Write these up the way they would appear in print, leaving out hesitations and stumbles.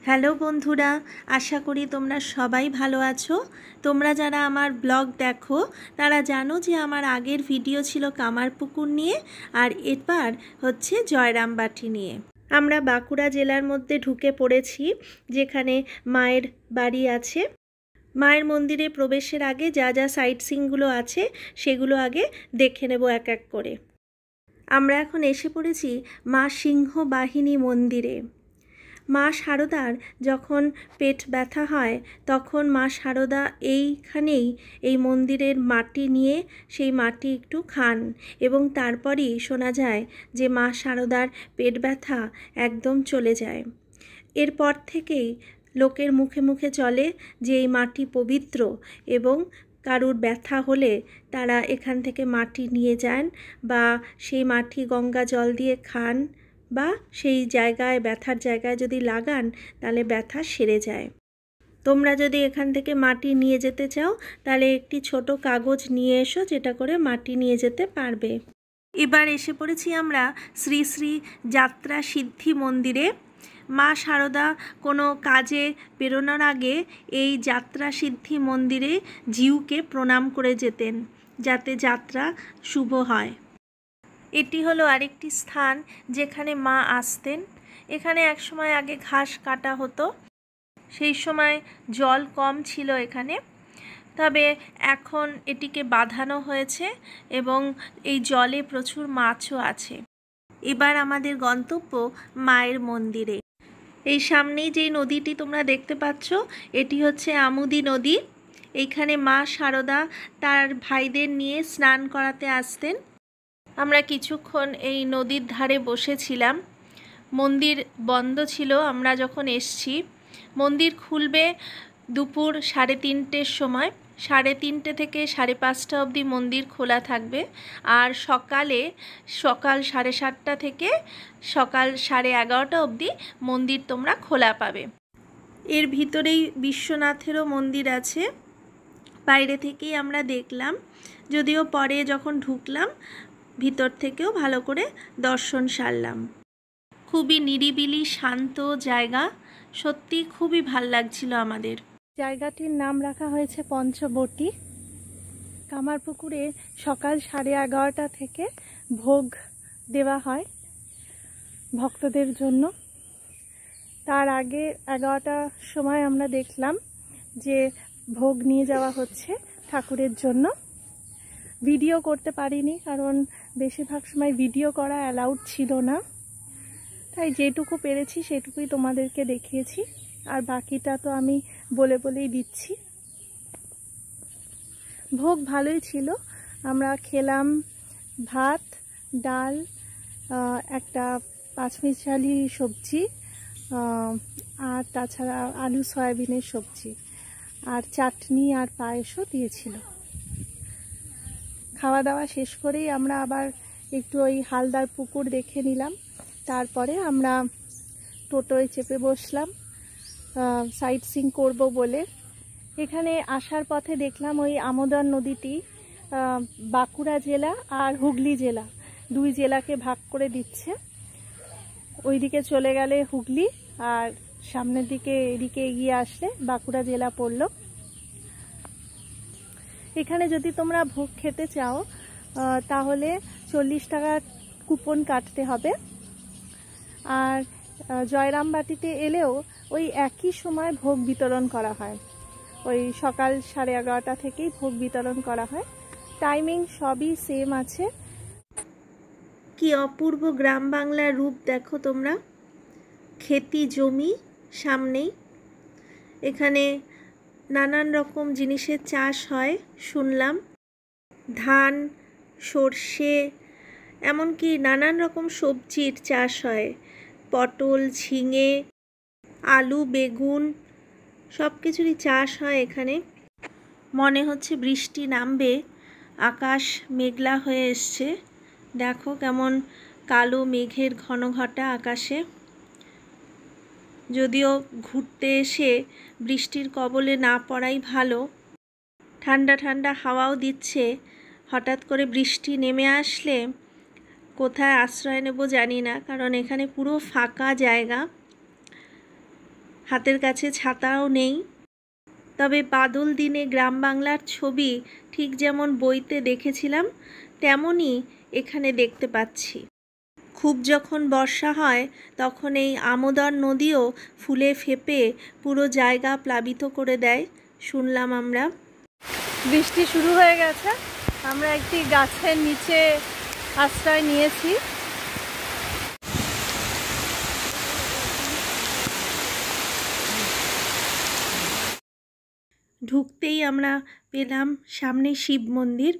Hello বন্ধুরা, আশা করি তোমরা সবাই ভালো আছো। তোমরা যারা আমার ব্লগ দেখো তারা জানো যে আমার আগের ভিডিও ছিল কামারপুকুর নিয়ে, আর এবার হচ্ছে জয়রামবাটি নিয়ে। আমরা বাঁকুড়া জেলার মধ্যে ঢুকে পড়েছি, যেখানে মায়ের বাড়ি আছে। মায়ের মন্দিরে প্রবেশের আগে যা যা সাইট সিনগুলো আছে সেগুলো আগে দেখে নেব এক এক করে। আমরা এখন এসে পড়েছি মা সিংহবাহিনী মন্দিরে। মা শারদার যখন পেট ব্যথা হয় তখন মা শারদা এইখানেই এই মন্দিরের মাটি নিয়ে সেই মাটি একটু খান, এবং তারপরই শোনা যায় যে মা শারদার পেট ব্যথা একদম চলে যায়। এরপর থেকেই লোকের মুখে মুখে চলে যে এই মাটি পবিত্র, এবং কারুর ব্যথা হলে তারা এখান থেকে মাটি নিয়ে যান বা সেই মাটি গঙ্গা জল দিয়ে খান, বা সেই জায়গায় ব্যথার জায়গায় যদি লাগান তাহলে ব্যথা সেরে যায়। তোমরা যদি এখান থেকে মাটি নিয়ে যেতে চাও তাহলে একটি ছোট কাগজ নিয়ে এসো, যেটা করে মাটি নিয়ে যেতে পারবে। এবার এসে পড়েছি আমরা শ্রী শ্রী যাত্রা সিদ্ধি মন্দিরে। মা শারদা কোনো কাজে বেরোনোর আগে এই যাত্রা সিদ্ধি মন্দিরে জিউকে প্রণাম করে যেতেন, যাতে যাত্রা শুভ হয়। এটি হলো আরেকটি স্থান যেখানে মা আসতেন। এখানে একসময় আগে ঘাস কাটা হতো, সেই সময় জল কম ছিল এখানে, তবে এখন এটিকে বাঁধানো হয়েছে এবং এই জলে প্রচুর মাছও আছে। এবার আমাদের গন্তব্য মায়ের মন্দিরে। এই সামনেই যেই নদীটি তোমরা দেখতে পাচ্ছ এটি হচ্ছে আমুদি নদী। এইখানে মা শারদা তার ভাইদের নিয়ে স্নান করাতে আসতেন। আমরা কিছুক্ষণ এই নদীর ধারে বসেছিলাম। মন্দির বন্ধ ছিল আমরা যখন এসছি। মন্দির খুলবে দুপুর 3:30-র সময়। 3:30 থেকে 5:30 অবধি মন্দির খোলা থাকবে, আর সকাল 7:30 থেকে সকাল 11:30 অবধি মন্দির তোমরা খোলা পাবে। এর ভিতরেই বিশ্বনাথেরও মন্দির আছে, বাইরে থেকেই আমরা দেখলাম, যদিও পরে যখন ঢুকলাম ভিতর থেকেও ভালো করে দর্শন সারলাম। খুবই নিরিবিলি শান্ত জায়গা, সত্যি খুবই ভাল লাগছিল আমাদের। জায়গাটির নাম রাখা হয়েছে পঞ্চবটি। কামারপুকুরে সকাল 11:30 থেকে ভোগ দেওয়া হয় ভক্তদের জন্য। তার আগে 11টার সময় আমরা দেখলাম যে ভোগ নিয়ে যাওয়া হচ্ছে ঠাকুরের জন্য। ভিডিও করতে পারিনি, কারণ বেশিরভাগ সময় ভিডিও করা অ্যালাউড ছিল না, তাই যেটুকু পেরেছি সেটুকুই তোমাদেরকে দেখিয়েছি, আর বাকিটা তো আমি বলেই দিচ্ছি। ভোগ ভালোই ছিল। আমরা খেলাম ভাত, ডাল, একটা পাঁচমিশালি সবজি, আর তাছাড়া আলু সয়াবিনের সবজি, আর চাটনি আর পায়েসও দিয়েছিল। খাওয়া দাওয়া শেষ করেই আমরা আবার একটু ওই হালদার পুকুর দেখে নিলাম। তারপরে আমরা টোটোয় চেপে বসলাম সাইট সিন করবো বলে। এখানে আসার পথে দেখলাম ওই আমোদন নদীটি বাঁকুড়া জেলা আর হুগলি জেলা, দুই জেলাকে ভাগ করে দিচ্ছে। ওইদিকে চলে গেলে হুগলি, আর সামনের দিকে এদিকে এগিয়ে আসলে বাঁকুড়া জেলা পড়ল। এখানে যদি তোমরা ভোগ খেতে চাও তাহলে 40 টাকা কুপন কাটতে হবে। আর জয়রামবাটিতে এলেও ওই একই সময় ভোগ বিতরণ করা হয়, ওই সকাল 11:30 থেকেই ভোগ বিতরণ করা হয়। টাইমিং সবই সেম আছে। কি অপূর্ব গ্রাম বাংলার রূপ দেখো তোমরা। ক্ষেতি জমি সামনেই, এখানে নানান রকম জিনিসের চাষ হয় শুনলাম। ধান, সর্ষে, এমনকি নানান রকম সবজির চাষ হয়। পটল, ঝিঙে, আলু, বেগুন, সব কিছুরই চাষ হয় এখানে। মনে হচ্ছে বৃষ্টি নামবে, আকাশ মেঘলা হয়ে এসছে। দেখো কেমন কালো মেঘের ঘনঘটা আকাশে। যদিও ঘুরতে এসে বৃষ্টির কবলে না পড়াই ভালো। ঠান্ডা ঠান্ডা হাওয়াও দিচ্ছে। হঠাৎ করে বৃষ্টি নেমে আসলে কোথায় আশ্রয় নেব জানি না, কারণ এখানে পুরো ফাঁকা জায়গা। হাতের কাছে ছাতাও নেই। তবে বাদল দিনে গ্রাম বাংলার ছবি ঠিক যেমন বইতে দেখেছিলাম তেমনই এখানে দেখতে পাচ্ছি। খুব যখন বর্ষা হয় তখন এই আমোদর নদীও ফুলে ফেপে পুরো জায়গা প্লাবিত করে দেয় শুনলাম আমরা। বৃষ্টি শুরু হয়ে গেছে, আমরা একটি গাছের নিচে আশ্রয় নিয়েছি। ঢুকতেই আমরা পেলাম সামনে শিব মন্দির,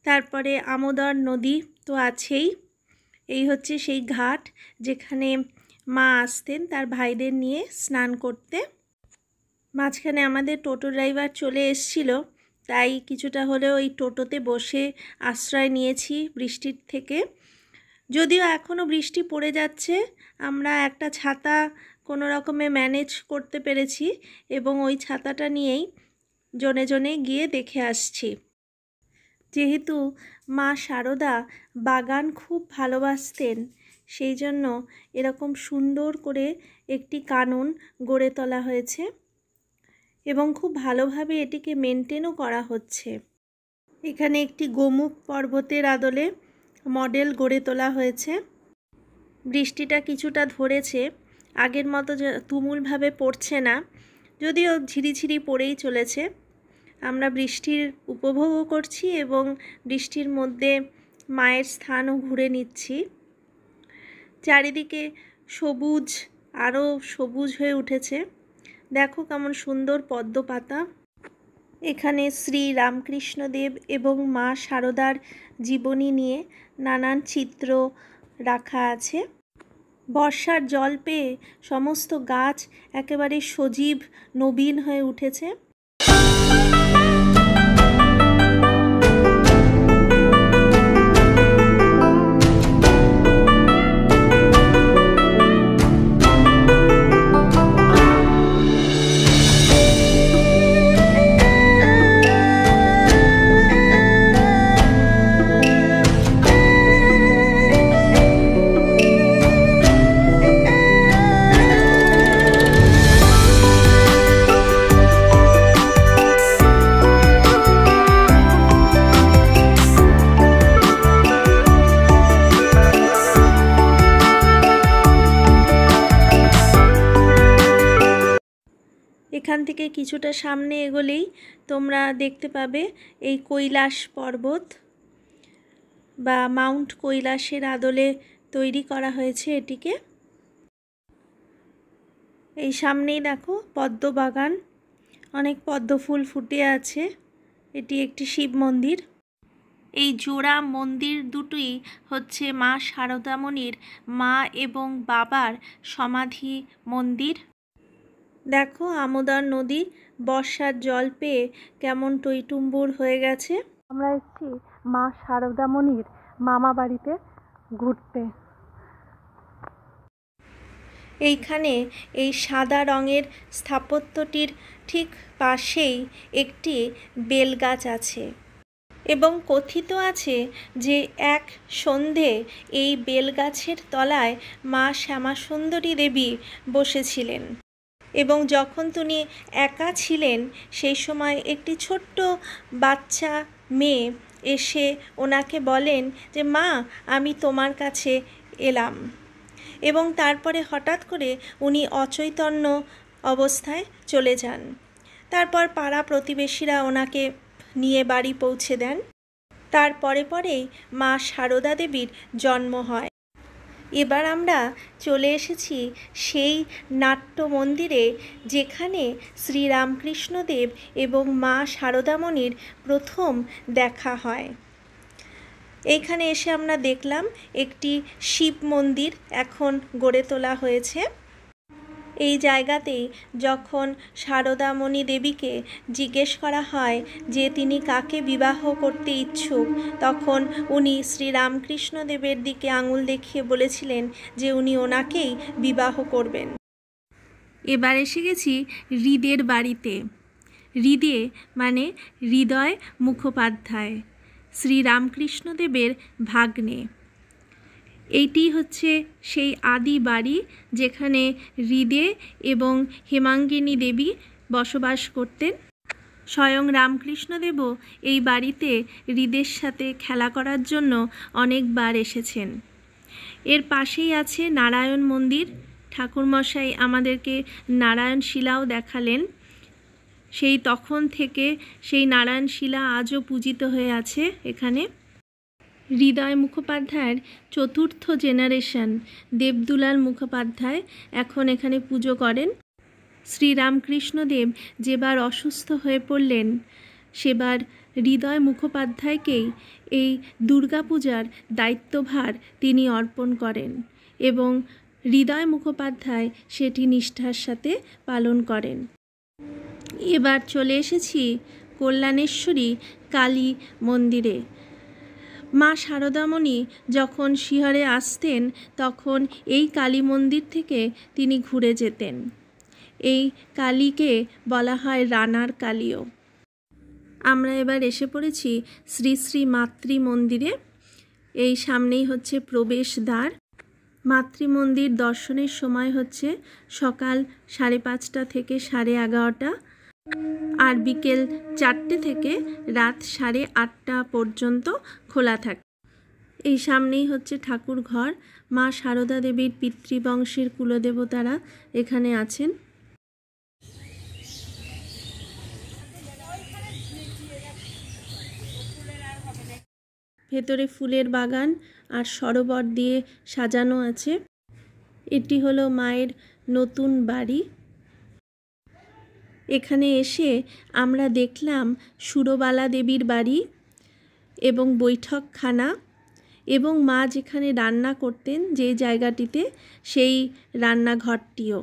তারপরে আমোদর নদী তো আছেই। এই হচ্ছে সেই ঘাট যেখানে মা আসতেন তার ভাইদের নিয়ে স্নান করতে। মাঝখানে আমাদের টোটো ড্রাইভার চলে এসেছিল, তাই কিছুটা হলেও এই টোটোতে বসে আশ্রয় নিয়েছি বৃষ্টির থেকে। যদিও এখনও বৃষ্টি পড়ে যাচ্ছে, আমরা একটা ছাতা কোনো রকমে ম্যানেজ করতে পেরেছি এবং ওই ছাতাটা নিয়েই জনে জনে গিয়ে দেখে আসছি। যেহেতু মা শারদা বাগান খুব ভালোবাসতেন, সেই জন্য এরকম সুন্দর করে একটি কানন গড়ে তোলা হয়েছে এবং খুব ভালোভাবে এটিকে মেনটেনও করা হচ্ছে। এখানে একটি গোমুখ পর্বতের আদলে মডেল গড়ে তোলা হয়েছে। বৃষ্টিটা কিছুটা ধরেছে, আগের মতো তুমুলভাবে পড়ছে না, যদিও ঝিরিঝিরি পড়েই চলেছে। আমরা বৃষ্টির উপভোগও করছি এবং বৃষ্টির মধ্যে মায়ের স্থানও ঘুরে নিচ্ছি। চারিদিকে সবুজ, আরও সবুজ হয়ে উঠেছে। দেখো কেমন সুন্দর পদ্ম পাতা। এখানে শ্রী রামকৃষ্ণদেব এবং মা শারদার জীবনী নিয়ে নানান চিত্র রাখা আছে। বর্ষার জল পেয়ে সমস্ত গাছ একেবারে সজীব নবীন হয়ে উঠেছে। এখান থেকে কিছুটা সামনে এগোলেই তোমরা দেখতে পাবে এই কৈলাস পর্বত বা মাউন্ট কৈলাসের আদলে তৈরি করা হয়েছে এটিকে। এই সামনেই দেখো পদ্ম বাগান, অনেক পদ্ম ফুল ফুটে আছে। এটি একটি শিব মন্দির। এই জোড়া মন্দির দুটোই হচ্ছে মা শারদামণির মা এবং বাবার সমাধি মন্দির। দেখো আমোদর নদী বর্ষার জল পেয়ে কেমন টইটুম্বুর হয়ে গেছে। আমরা এসেছি মা শারদামণির মামা বাড়িতে ঘুরতে। এইখানে এই সাদা রঙের স্থাপত্যটির ঠিক পাশেই একটি বেলগাছ আছে এবং কথিত আছে যে এক সন্ধে এই বেলগাছের তলায় মা শ্যামাসুন্দরী দেবী বসেছিলেন এবং যখন তিনি একা ছিলেন সেই সময় একটি ছোট্ট বাচ্চা মেয়ে এসে ওনাকে বলেন যে মা আমি তোমার কাছে এলাম, এবং তারপরে হঠাৎ করে উনি অচৈতন্য অবস্থায় চলে যান। তারপর পাড়া প্রতিবেশীরা ওনাকে নিয়ে বাড়ি পৌঁছে দেন। তারপরে পরেই মা শারদা দেবীর জন্ম হয়। এবার আমরা চলে এসেছি সেই নাট্য মন্দিরে যেখানে শ্রী রামকৃষ্ণদেব এবং মা শারদামণির প্রথম দেখা হয়। এইখানে এসে আমরা দেখলাম একটি শিব মন্দির এখন গড়ে তোলা হয়েছে। এই জায়গাতেই যখন শারদামণি দেবীকে জিজ্ঞেস করা হয় যে তিনি কাকে বিবাহ করতে ইচ্ছুক, তখন উনি শ্রী রামকৃষ্ণদেবের দিকে আঙুল দেখিয়ে বলেছিলেন যে উনি ওনাকেই বিবাহ করবেন। এবার এসে গেছি হৃদের বাড়িতে। হৃদে মানে হৃদয় মুখোপাধ্যায়, শ্রী রামকৃষ্ণদেবের ভাগ্নে। এইটি হচ্ছে সেই আদি বাড়ি যেখানে হৃদে এবং হেমাঙ্গিনী দেবী বসবাস করতেন। স্বয়ং রামকৃষ্ণদেবও এই বাড়িতে হৃদের সাথে খেলা করার জন্য অনেকবার এসেছেন। এর পাশেই আছে নারায়ণ মন্দির। ঠাকুরমশাই আমাদেরকে নারায়ণ শিলাও দেখালেন। সেই তখন থেকে সেই নারায়ণ শিলা আজও পূজিত হয়ে আছে এখানে। হৃদয় মুখোপাধ্যায়ের চতুর্থ জেনারেশন দেবদুলাল মুখোপাধ্যায় এখন এখানে পুজো করেন। শ্রীরামকৃষ্ণদেব যেবার অসুস্থ হয়ে পড়লেন সেবার হৃদয় মুখোপাধ্যায়কেই এই দুর্গাপূজার দায়িত্বভার তিনি অর্পণ করেন এবং হৃদয় মুখোপাধ্যায় সেটি নিষ্ঠার সাথে পালন করেন। এবার চলে এসেছি কল্যাণেশ্বরী কালী মন্দিরে। মা শারদামণি যখন শিহরে আসতেন তখন এই কালী মন্দির থেকে তিনি ঘুরে যেতেন। এই কালীকে বলা হয় রানার কালীও। আমরা এবার এসে পড়েছি শ্রী শ্রী মাতৃ মন্দিরে। এই সামনেই হচ্ছে প্রবেশদ্বার। মাতৃমন্দির দর্শনের সময় হচ্ছে সকাল 5:30 থেকে 11:30 আর বিকেল 4টে থেকে রাত 8:30 পর্যন্ত খোলা থাকে। এই সামনেই হচ্ছে ঠাকুর ঘর। মা শারদা দেবীর পিতৃবংশের কুলদেবতারা এখানে আছেন। ভেতরে ফুলের বাগান আর সরোবর দিয়ে সাজানো আছে। এটি হলো মায়ের নতুন বাড়ি। এখানে এসে আমরা দেখলাম সুরবালা দেবীর বাড়ি এবং বৈঠকখানা এবং মা যেখানে রান্না করতেন যে জায়গাটিতে সেই রান্নাঘরটিও।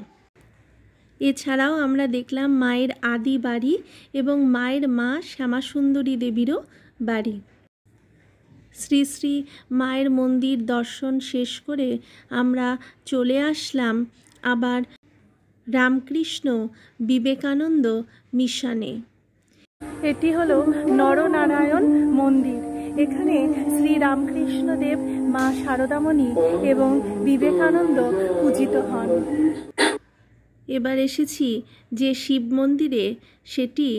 এছাড়াও আমরা দেখলাম মায়ের আদি বাড়ি এবং মায়ের মা শ্যামাসুন্দরী দেবীরও বাড়ি। শ্রী শ্রী মায়ের মন্দির দর্শন শেষ করে আমরা চলে আসলাম আবার রামকৃষ্ণ বিবেকানন্দ মিশনে। এটি হলো নরনারায়ণ মন্দির। এখানে শ্রী রামকৃষ্ণদেব, মা শারদামণি এবং বিবেকানন্দ পূজিত হন। এবার এসেছি যে শিব মন্দিরে, সেটি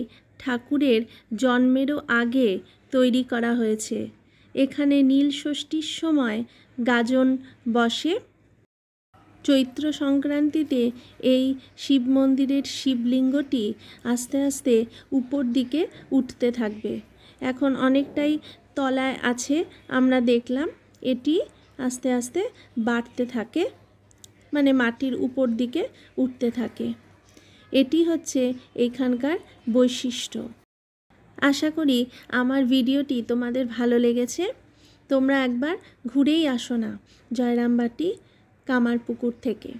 ঠাকুরের জন্মেরও আগে তৈরি করা হয়েছে। এখানে নীল ষষ্ঠীর সময় গাজন বসে। চৈত্র সংক্রান্তিতে এই শিব মন্দিরের শিবলিঙ্গটি আস্তে আস্তে উপর দিকে উঠতে থাকবে। এখন অনেকটাই তলায় আছে আমরা দেখলাম। এটি আস্তে আস্তে বাড়তে থাকে, মানে মাটির উপর দিকে উঠতে থাকে। এটি হচ্ছে এখানকার বৈশিষ্ট্য। আশা করি আমার ভিডিওটি তোমাদের ভালো লেগেছে। তোমরা একবার ঘুরেই আসো না জয়রামবাটি কামারপুকুর থেকে।